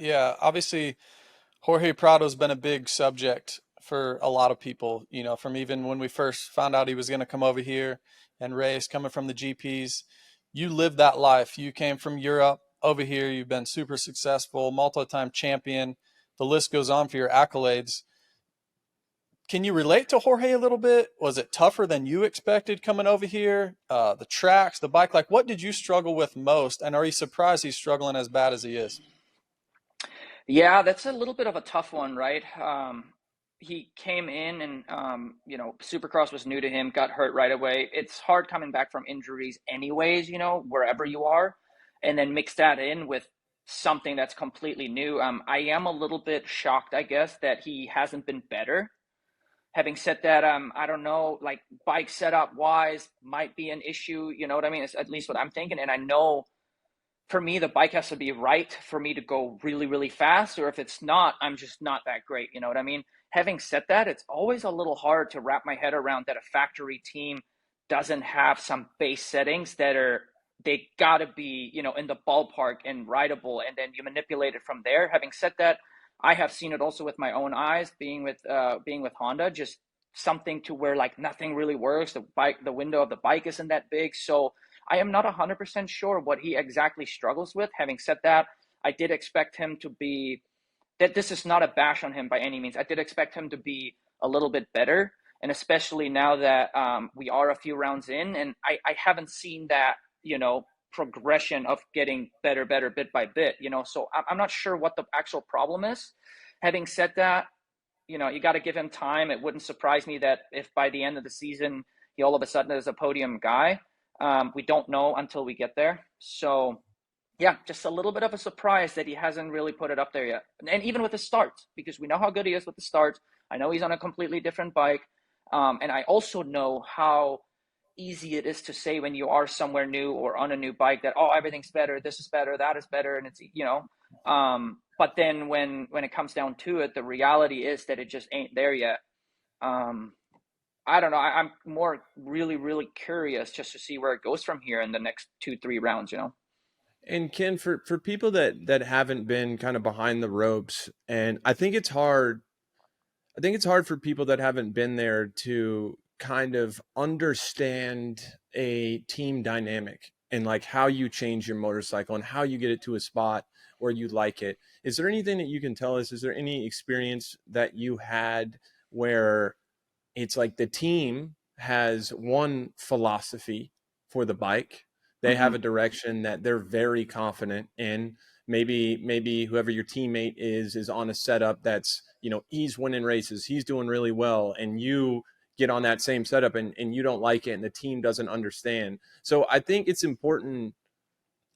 Yeah, obviously Jorge Prado's been a big subject for a lot of people, from even when we first found out he was going to come over here and race coming from the GPs. You lived that life. You came from Europe over here. You've been super successful, multi-time champion. The list goes on for your accolades. Can you relate to Jorge a little bit? Was it tougher than you expected coming over here? The tracks, the bike, like what did you struggle with most? And are you surprised he's struggling as bad as he is? Yeah, that's a little bit of a tough one, right? He came in and, Supercross was new to him, got hurt right away. It's hard coming back from injuries anyways, wherever you are, and then mix that in with something that's completely new. I am a little bit shocked, I guess, that he hasn't been better. Having said that, I don't know, like bike setup wise might be an issue, you know what I mean? It's at least what I'm thinking. And I know for me, the bike has to be right for me to go really, really fast. Or if it's not, I'm just not that great. You know what I mean? Having said that, it's always a little hard to wrap my head around that a factory team doesn't have some base settings that they gotta be, in the ballpark and rideable, and then you manipulate it from there. Having said that, I have seen it also with my own eyes, being with Honda, just something to where like nothing really works. The window of the bike isn't that big, so I am not 100% sure what he exactly struggles with. Having said that, I did expect him to be, that this is not a bash on him by any means. I did expect him to be a little bit better. And especially now that we are a few rounds in, and I haven't seen that, progression of getting better, better bit by bit, so I'm not sure what the actual problem is. Having said that, you got to give him time. It wouldn't surprise me that if by the end of the season he all of a sudden is a podium guy. We don't know until we get there. So yeah, just a little bit of a surprise that he hasn't really put it up there yet. And even with the starts, because we know how good he is with the starts. I know he's on a completely different bike. And I also know how easy it is to say when you are somewhere new or on a new bike that, oh, everything's better, this is better, that is better. And but then when it comes down to it, the reality is that it just ain't there yet. Um, I don't know. I'm more really, really curious just to see where it goes from here in the next 2, 3 rounds. And Ken, for people that haven't been kind of behind the ropes, and I think it's hard. I think it's hard for people that haven't been there to kind of understand a team dynamic and like how you change your motorcycle and how you get it to a spot where you like it. Is there anything that you can tell us? Is there any experience that you had where it's like the team has one philosophy for the bike. They have a Hmm. direction that they're very confident in. Maybe whoever your teammate is on a setup that's, he's winning races, he's doing really well, and you get on that same setup and you don't like it and the team doesn't understand. So I think it's important.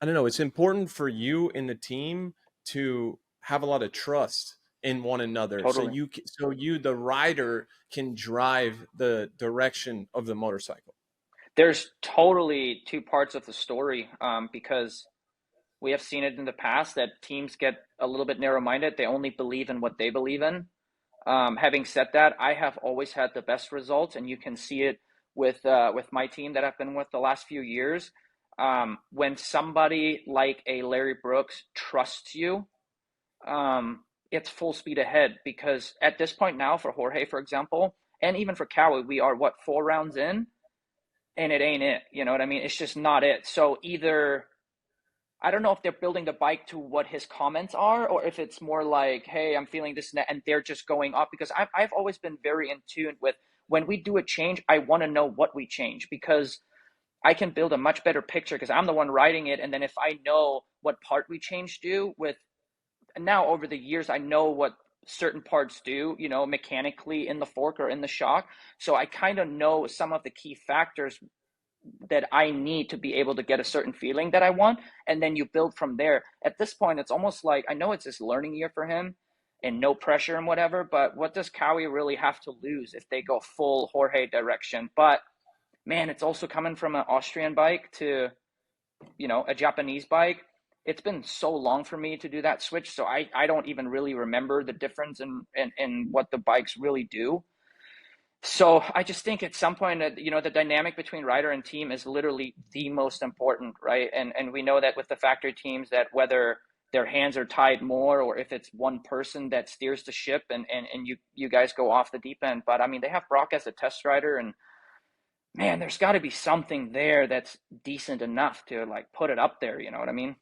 I don't know, it's important for you and the team to have a lot of trust in one another so Totally. you the rider can drive the direction of the motorcycle. There's totally two parts of the story, because we have seen it in the past that teams get a little bit narrow-minded. They only believe in what they believe in. Having said that, I have always had the best results, and you can see it with my team that I've been with the last few years. When somebody like a Larry Brooks trusts you, it's full speed ahead, because at this point now for Jorge, for example, and even for Cowie, we are what, 4 rounds in, and it ain't it. You know what I mean? It's just not it. So either I don't know if they're building the bike to what his comments are, or if it's more like, hey, I'm feeling this and that, and they're just going up. Because I've always been very in tune with when we do a change, I want to know what we change, because I can build a much better picture because I'm the one writing it. And then if I know what part we changed do with, and now over the years, I know what certain parts do, mechanically in the fork or in the shock. So I kind of know some of the key factors that I need to be able to get a certain feeling that I want, and then you build from there. At this point, it's almost like I know it's this learning year for him and no pressure and whatever, but what does Cowie really have to lose if they go full Jorge direction? But man, it's also coming from an Austrian bike to, a Japanese bike. It's been so long for me to do that switch, so I don't even really remember the difference in what the bikes really do. So I just think at some point that the dynamic between rider and team is literally the most important, right? And we know that with the factory teams that whether their hands are tied more, or if it's one person that steers the ship and you guys go off the deep end. But I mean, they have Brock as a test rider, and man, there's got to be something there that's decent enough to like put it up there. You know what I mean?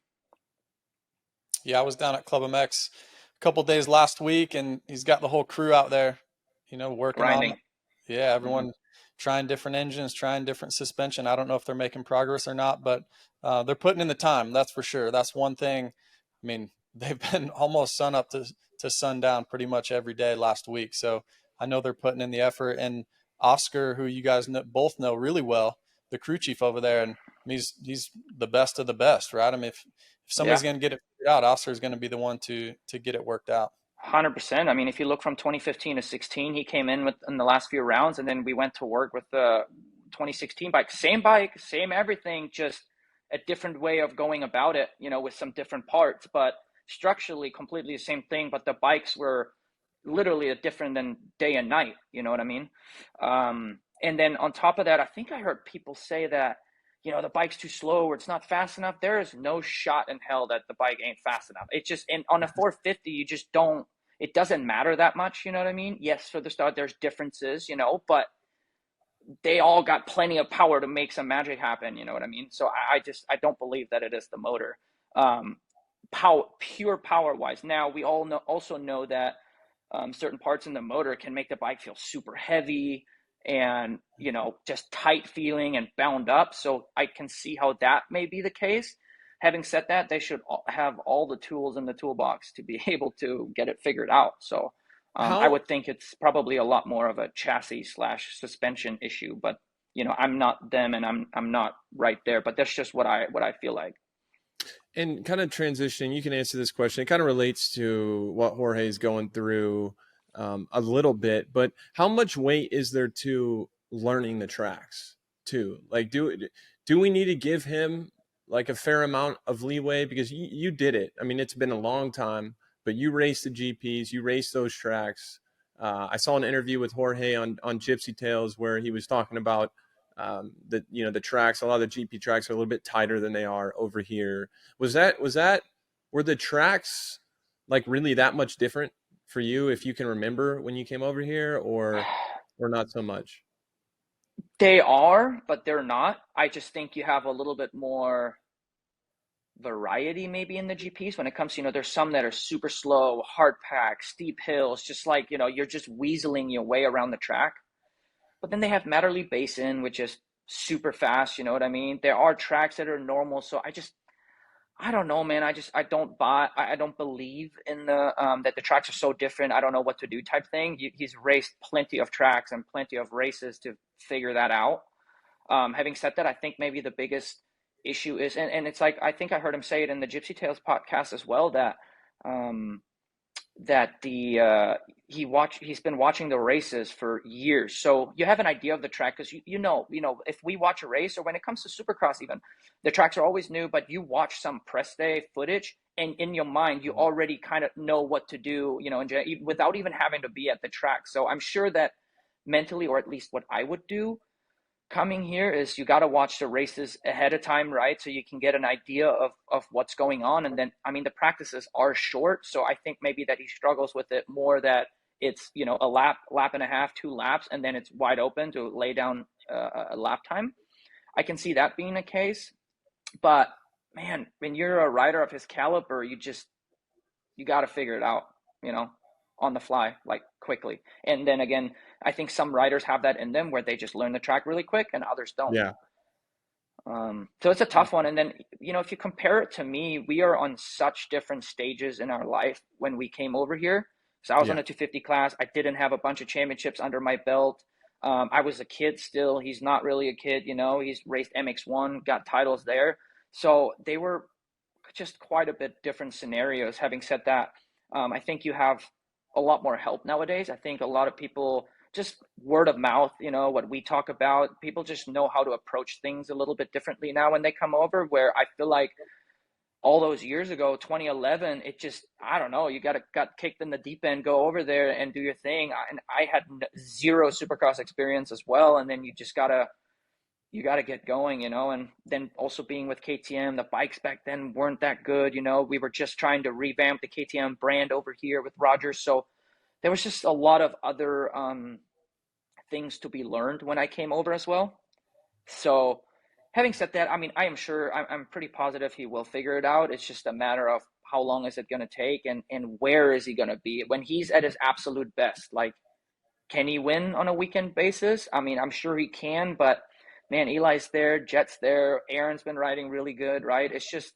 Yeah, I was down at Club MX a couple days last week, and he's got the whole crew out there, working on. Grinding. Yeah, Hmm. everyone trying different engines, trying different suspension. I don't know if they're making progress or not, but they're putting in the time. That's for sure. That's one thing. I mean, they've been almost sun up to sundown pretty much every day last week. So I know they're putting in the effort. And Oscar, who you guys both know really well, the crew chief over there, and he's the best of the best, right? I mean, if Yeah. somebody's going to get it figured out, Oscar's going to be the one to get it worked out. 100%. I mean, if you look from 2015 to 16, he came in with in the last few rounds, and then we went to work with the 2016 bike, same everything, just a different way of going about it, with some different parts, but structurally completely the same thing. But the bikes were literally different than day and night. You know what I mean? And then on top of that, I think I heard people say that, the bike's too slow or it's not fast enough. There is no shot in hell that the bike ain't fast enough. It just, and on a 450, you just don't, it doesn't matter that much. You know what I mean? Yes, for the start, there's differences, but they all got plenty of power to make some magic happen. You know what I mean? So I don't believe that it is the motor. Pure power wise. Now we all also know that certain parts in the motor can make the bike feel super heavy and just tight feeling and bound up. So I can see how that may be the case. Having said that, they should have all the tools in the toolbox to be able to get it figured out. So I How would think it's probably a lot more of a chassis slash suspension issue. But I'm not them, and I'm not right there. But that's just what I feel like. and kind of transitioning, you can answer this question. It kind of relates to what Jorge is going through a little bit, but how much weight is there to learning the tracks too? Like, do we need to give him like a fair amount of leeway because you did it? I mean, it's been a long time, but you raced the GPs, you raced those tracks. I saw an interview with Jorge on Gypsy Tales where he was talking about the tracks. A lot of the GP tracks are a little bit tighter than they are over here. Were the tracks like really that much different for you, if you can remember, when you came over here, or not so much? They are, but they're not. I just think you have a little bit more variety maybe in the GPs when it comes to, there's some that are super slow, hard pack, steep hills, just like, you're just weaseling your way around the track. But then they have Matterley Basin, which is super fast, you know what I mean? There are tracks that are normal. So I don't know, man. I don't believe in the that the tracks are so different. I don't know what to do type thing. He's raced plenty of tracks and plenty of races to figure that out. Having said that, I think maybe the biggest issue is, and it's like, I think I heard him say it in the Gypsy Tales podcast as well, that um, he's been watching the races for years, so you have an idea of the track because if we watch a race, or when it comes to Supercross even, the tracks are always new, but you watch some press day footage and in your mind you already kind of know what to do, without even having to be at the track. So I'm sure that mentally, or at least what I would do coming here, is you got to watch the races ahead of time, right? So you can get an idea of what's going on. And then, I mean, the practices are short. So I think maybe that he struggles with it more, that it's, a lap and a half, 2 laps, and then it's wide open to lay down a lap time. I can see that being the case. But man, when you're a rider of his caliber, you got to figure it out, you know, on the fly, like quickly. And then again, I think some riders have that in them where they just learn the track really quick and others don't. Yeah. So it's a tough one. And then, if you compare it to me, we are on such different stages in our life when we came over here. So I was on Yeah. a 250 class. I didn't have a bunch of championships under my belt. I was a kid still. He's not really a kid, he's raced MX1, got titles there. So they were just quite a bit different scenarios. Having said that, I think you have a lot more help nowadays. I think a lot of people, just word of mouth, what we talk about, people just know how to approach things a little bit differently now when they come over, where I feel like all those years ago, 2011, it just, I don't know, you got kicked in the deep end, go over there and do your thing. And I had zero Supercross experience as well. And then you just gotta you got to get going, and then also being with KTM, the bikes back then weren't that good. We were just trying to revamp the KTM brand over here with Rogers. So there was just a lot of other things to be learned when I came over as well. So having said that, I mean, I am sure, I'm pretty positive he will figure it out. It's just a matter of how long is it going to take, and where is he going to be when he's at his absolute best? Like, can he win on a weekend basis? I mean, I'm sure he can, but man, Eli's there, Jet's there, Aaron's been riding really good, right? It's just,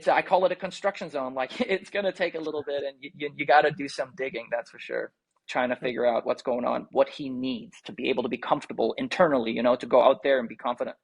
I call it a construction zone. Like, it's going to take a little bit, and you got to do some digging, that's for sure. Trying to figure out what's going on, what he needs to be able to be comfortable internally, to go out there and be confident.